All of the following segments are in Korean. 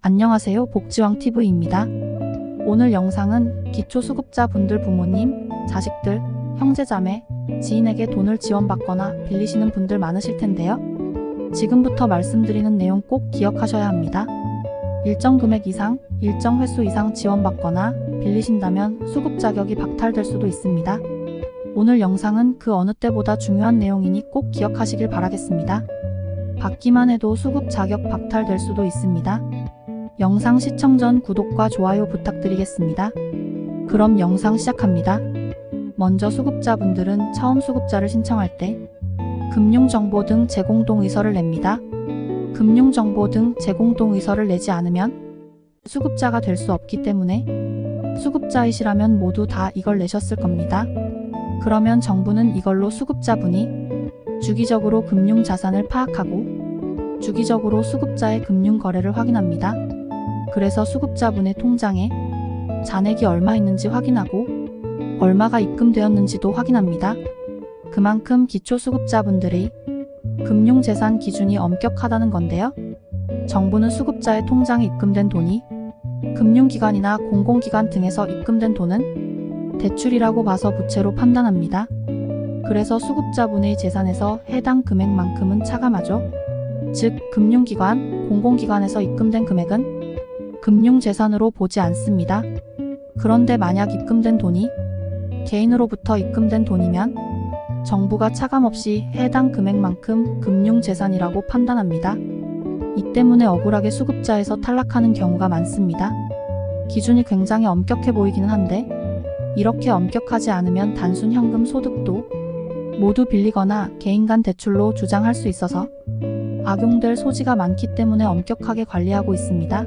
안녕하세요. 복지왕TV입니다. 오늘 영상은 기초수급자 분들 부모님, 자식들, 형제자매, 지인에게 돈을 지원받거나 빌리시는 분들 많으실 텐데요. 지금부터 말씀드리는 내용 꼭 기억하셔야 합니다. 일정 금액 이상, 일정 횟수 이상 지원받거나 빌리신다면 수급 자격이 박탈될 수도 있습니다. 오늘 영상은 그 어느 때보다 중요한 내용이니 꼭 기억하시길 바라겠습니다. 받기만 해도 수급 자격 박탈될 수도 있습니다. 영상 시청 전 구독과 좋아요 부탁드리겠습니다. 그럼 영상 시작합니다. 먼저 수급자분들은 처음 수급자를 신청할 때 금융정보 등 제공동의서를 냅니다. 금융정보 등 제공동의서를 내지 않으면 수급자가 될 수 없기 때문에 수급자이시라면 모두 다 이걸 내셨을 겁니다. 그러면 정부는 이걸로 수급자분이 주기적으로 금융자산을 파악하고 주기적으로 수급자의 금융거래를 확인합니다. 그래서 수급자분의 통장에 잔액이 얼마 있는지 확인하고 얼마가 입금되었는지도 확인합니다. 그만큼 기초수급자분들의 금융재산 기준이 엄격하다는 건데요. 정부는 수급자의 통장에 입금된 돈이 금융기관이나 공공기관 등에서 입금된 돈은 대출이라고 봐서 부채로 판단합니다. 그래서 수급자분의 재산에서 해당 금액만큼은 차감하죠. 즉, 금융기관, 공공기관에서 입금된 금액은 금융재산으로 보지 않습니다. 그런데 만약 입금된 돈이 개인으로부터 입금된 돈이면 정부가 차감 없이 해당 금액만큼 금융재산이라고 판단합니다. 이 때문에 억울하게 수급자에서 탈락하는 경우가 많습니다. 기준이 굉장히 엄격해 보이기는 한데 이렇게 엄격하지 않으면 단순 현금 소득도 모두 빌리거나 개인 간 대출로 주장할 수 있어서 악용될 소지가 많기 때문에 엄격하게 관리하고 있습니다.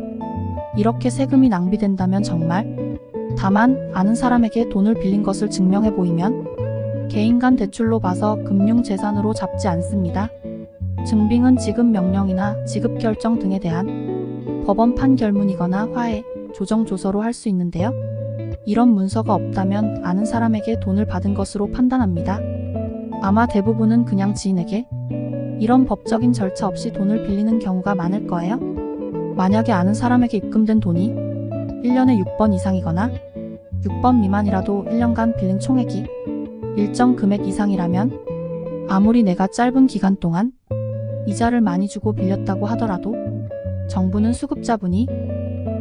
이렇게 세금이 낭비된다면 정말 다만 아는 사람에게 돈을 빌린 것을 증명해 보이면 개인 간 대출로 봐서 금융재산으로 잡지 않습니다. 증빙은 지급명령이나 지급결정 등에 대한 법원 판결문이거나 화해, 조정조서로 할 수 있는데요. 이런 문서가 없다면 아는 사람에게 돈을 받은 것으로 판단합니다. 아마 대부분은 그냥 지인에게 이런 법적인 절차 없이 돈을 빌리는 경우가 많을 거예요. 만약에 아는 사람에게 입금된 돈이 1년에 6번 이상이거나 6번 미만이라도 1년간 빌린 총액이 일정 금액 이상이라면 아무리 내가 짧은 기간 동안 이자를 많이 주고 빌렸다고 하더라도 정부는 수급자분이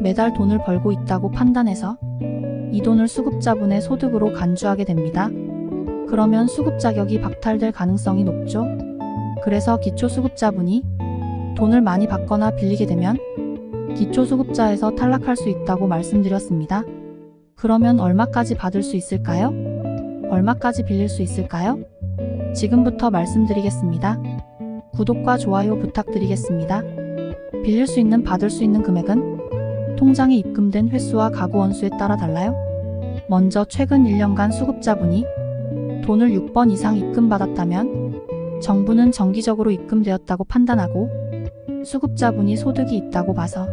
매달 돈을 벌고 있다고 판단해서 이 돈을 수급자분의 소득으로 간주하게 됩니다. 그러면 수급 자격이 박탈될 가능성이 높죠. 그래서 기초수급자분이 돈을 많이 받거나 빌리게 되면 기초수급자에서 탈락할 수 있다고 말씀드렸습니다. 그러면 얼마까지 받을 수 있을까요? 얼마까지 빌릴 수 있을까요? 지금부터 말씀드리겠습니다. 구독과 좋아요 부탁드리겠습니다. 빌릴 수 있는 받을 수 있는 금액은 통장에 입금된 횟수와 가구 원수에 따라 달라요. 먼저 최근 1년간 수급자분이 돈을 6번 이상 입금받았다면 정부는 정기적으로 입금되었다고 판단하고 수급자분이 소득이 있다고 봐서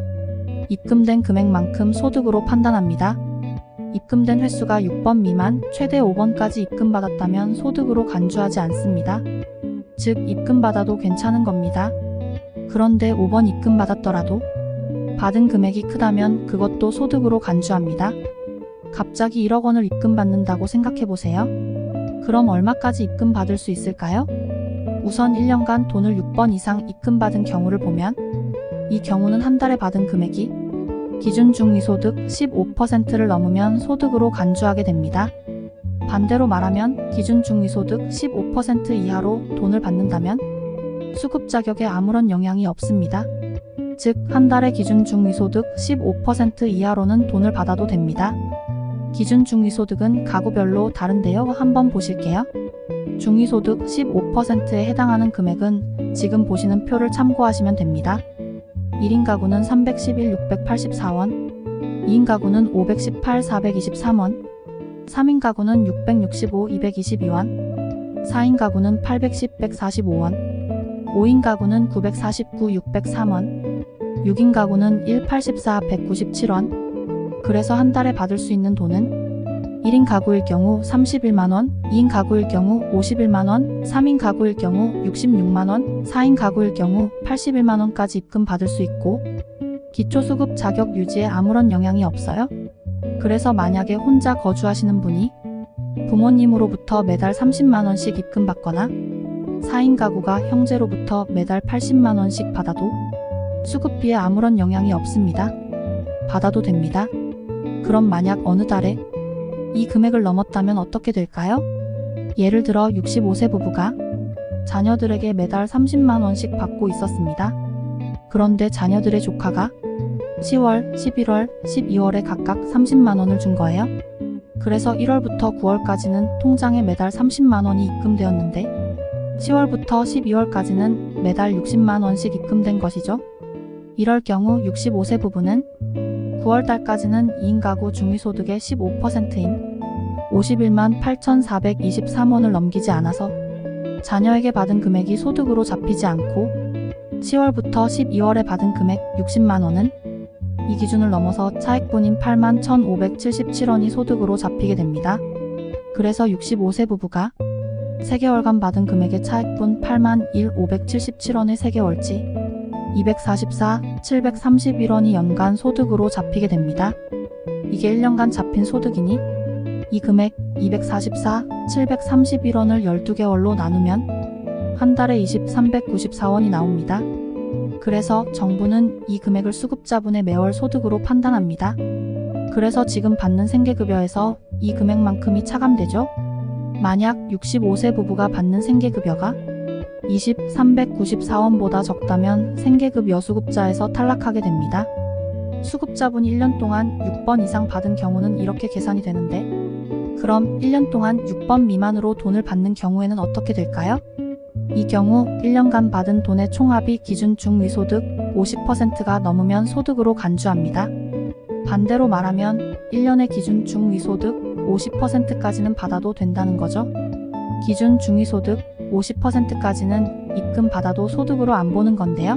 입금된 금액만큼 소득으로 판단합니다. 입금된 횟수가 6번 미만, 최대 5번까지 입금받았다면 소득으로 간주하지 않습니다. 즉, 입금받아도 괜찮은 겁니다. 그런데 5번 입금받았더라도 받은 금액이 크다면 그것도 소득으로 간주합니다. 갑자기 1억 원을 입금받는다고 생각해보세요. 그럼 얼마까지 입금받을 수 있을까요? 우선 1년간 돈을 6번 이상 입금받은 경우를 보면 이 경우는 한 달에 받은 금액이 기준 중위소득 15%를 넘으면 소득으로 간주하게 됩니다. 반대로 말하면 기준 중위소득 15% 이하로 돈을 받는다면 수급 자격에 아무런 영향이 없습니다. 즉, 한 달에 기준 중위소득 15% 이하로는 돈을 받아도 됩니다. 기준 중위소득은 가구별로 다른데요. 한번 보실게요. 중위소득 15%에 해당하는 금액은 지금 보시는 표를 참고하시면 됩니다. 1인 가구는 311, 684원, 2인 가구는 518, 423원, 3인 가구는 665, 222원, 4인 가구는 810, 145원, 5인 가구는 949, 603원, 6인 가구는 1814, 197원. 그래서 한 달에 받을 수 있는 돈은 1인 가구일 경우 31만원, 2인 가구일 경우 51만원, 3인 가구일 경우 66만원, 4인 가구일 경우 81만원까지 입금 받을 수 있고 기초수급 자격 유지에 아무런 영향이 없어요. 그래서 만약에 혼자 거주하시는 분이 부모님으로부터 매달 30만 원씩 입금받거나 4인 가구가 형제로부터 매달 80만 원씩 받아도 수급비에 아무런 영향이 없습니다. 받아도 됩니다. 그럼 만약 어느 달에 이 금액을 넘었다면 어떻게 될까요? 예를 들어 65세 부부가 자녀들에게 매달 30만 원씩 받고 있었습니다. 그런데 자녀들의 조카가 10월, 11월, 12월에 각각 30만 원을 준 거예요. 그래서 1월부터 9월까지는 통장에 매달 30만 원이 입금되었는데 10월부터 12월까지는 매달 60만 원씩 입금된 것이죠. 이럴 경우 65세 부부는 9월 달까지는 2인 가구 중위소득의 15%인 51만 8,423원을 넘기지 않아서 자녀에게 받은 금액이 소득으로 잡히지 않고 10월부터 12월에 받은 금액 60만 원은 이 기준을 넘어서 차액분인 8만 1,577원이 소득으로 잡히게 됩니다. 그래서 65세 부부가 3개월간 받은 금액의 차액분 8만 1,577원의 3개월치 244, 731원이 연간 소득으로 잡히게 됩니다. 이게 1년간 잡힌 소득이니 이 금액 244, 731원을 12개월로 나누면 한 달에 394원이 나옵니다. 그래서 정부는 이 금액을 수급자분의 매월 소득으로 판단합니다. 그래서 지금 받는 생계급여에서 이 금액만큼이 차감되죠. 만약 65세 부부가 받는 생계급여가 394원보다 적다면 생계급여 수급자에서 탈락하게 됩니다. 수급자분이 1년 동안 6번 이상 받은 경우는 이렇게 계산이 되는데 그럼 1년 동안 6번 미만으로 돈을 받는 경우에는 어떻게 될까요? 이 경우 1년간 받은 돈의 총합이 기준 중위소득 50%가 넘으면 소득으로 간주합니다. 반대로 말하면 1년의 기준 중위소득 50%까지는 받아도 된다는 거죠. 기준 중위소득 50%까지는 입금 받아도 소득으로 안 보는 건데요.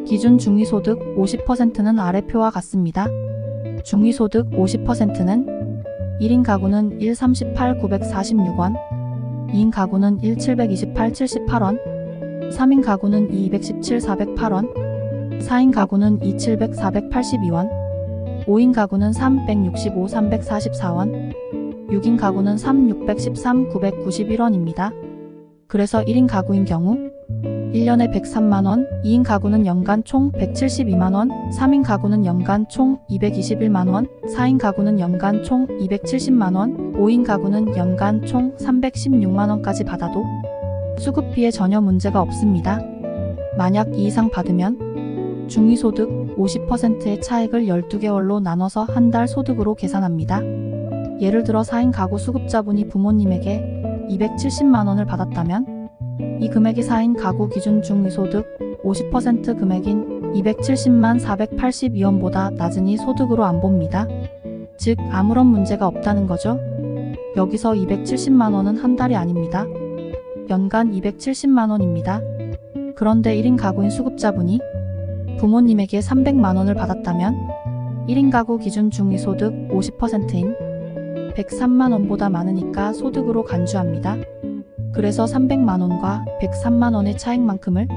기준 중위소득 50%는 아래 표와 같습니다. 중위소득 50%는 1인 가구는 138 946원, 2인 가구는 1728 78원, 3인 가구는 217 408원, 4인 가구는 2700 482원, 5인 가구는 365 344원, 6인 가구는 3613 991원입니다. 그래서 1인 가구인 경우 1년에 103만원, 2인 가구는 연간 총 172만원, 3인 가구는 연간 총 221만원, 4인 가구는 연간 총 270만원, 5인 가구는 연간 총 316만원까지 받아도 수급비에 전혀 문제가 없습니다. 만약 이 이상 받으면 중위소득 50%의 차액을 12개월로 나눠서 한 달 소득으로 계산합니다. 예를 들어 4인 가구 수급자분이 부모님에게 270만원을 받았다면 이 금액이 4인 가구 기준 중위소득 50% 금액인 270만 482원보다 낮으니 소득으로 안 봅니다. 즉 아무런 문제가 없다는 거죠. 여기서 270만원은 한 달이 아닙니다. 연간 270만원입니다. 그런데 1인 가구인 수급자분이 부모님에게 300만원을 받았다면 1인 가구 기준 중위소득 50%인 103만원보다 많으니까 소득으로 간주합니다. 그래서 300만원과 103만원의 차액만큼을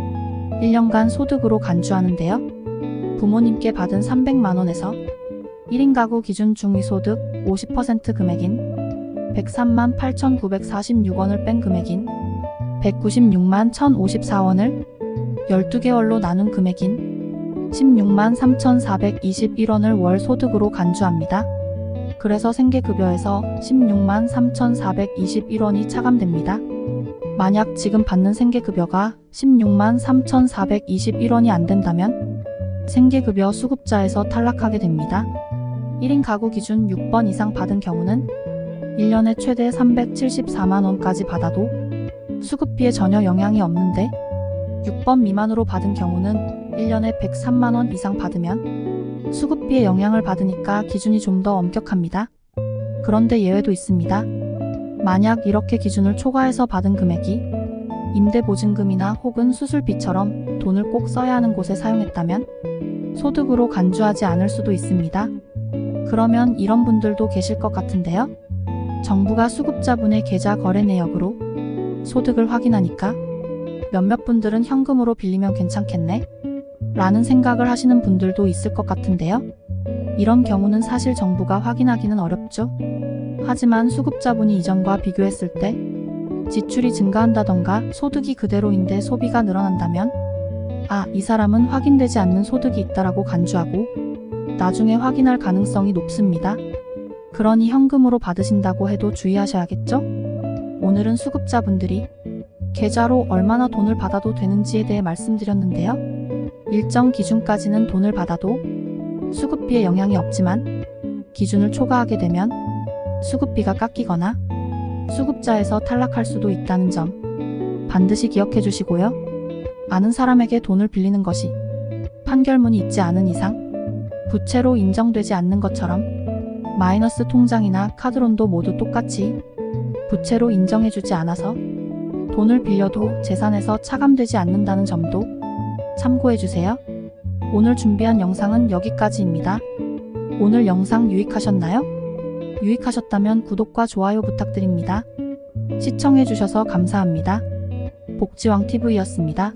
1년간 소득으로 간주하는데요. 부모님께 받은 300만원에서 1인 가구 기준 중위소득 50% 금액인 103만 8,946원을 뺀 금액인 196만 1,054원을 12개월로 나눈 금액인 16만 3,421원을 월 소득으로 간주합니다. 그래서 생계급여에서 16만 3,421원이 차감됩니다. 만약 지금 받는 생계급여가 16만 3,421원이 안 된다면 생계급여 수급자에서 탈락하게 됩니다. 1인 가구 기준 6번 이상 받은 경우는 1년에 최대 374만원까지 받아도 수급비에 전혀 영향이 없는데 6번 미만으로 받은 경우는 1년에 103만원 이상 받으면 수급비에 영향을 받으니까 기준이 좀 더 엄격합니다. 그런데 예외도 있습니다. 만약 이렇게 기준을 초과해서 받은 금액이 임대보증금이나 혹은 수술비처럼 돈을 꼭 써야 하는 곳에 사용했다면 소득으로 간주하지 않을 수도 있습니다. 그러면 이런 분들도 계실 것 같은데요. 정부가 수급자분의 계좌 거래 내역으로 소득을 확인하니까 몇몇 분들은 현금으로 빌리면 괜찮겠네? 라는 생각을 하시는 분들도 있을 것 같은데요. 이런 경우는 사실 정부가 확인하기는 어렵죠. 하지만 수급자분이 이전과 비교했을 때 지출이 증가한다던가 소득이 그대로인데 소비가 늘어난다면 이 사람은 확인되지 않는 소득이 있다라고 간주하고 나중에 확인할 가능성이 높습니다. 그러니 현금으로 받으신다고 해도 주의하셔야겠죠? 오늘은 수급자분들이 계좌로 얼마나 돈을 받아도 되는지에 대해 말씀드렸는데요. 일정 기준까지는 돈을 받아도 수급비에 영향이 없지만 기준을 초과하게 되면 수급비가 깎이거나 수급자에서 탈락할 수도 있다는 점 반드시 기억해 주시고요. 아는 사람에게 돈을 빌리는 것이 판결문이 있지 않은 이상 부채로 인정되지 않는 것처럼 마이너스 통장이나 카드론도 모두 똑같이 부채로 인정해주지 않아서 돈을 빌려도 재산에서 차감되지 않는다는 점도 참고해주세요. 오늘 준비한 영상은 여기까지입니다. 오늘 영상 유익하셨나요? 유익하셨다면 구독과 좋아요 부탁드립니다. 시청해주셔서 감사합니다. 복지왕TV였습니다.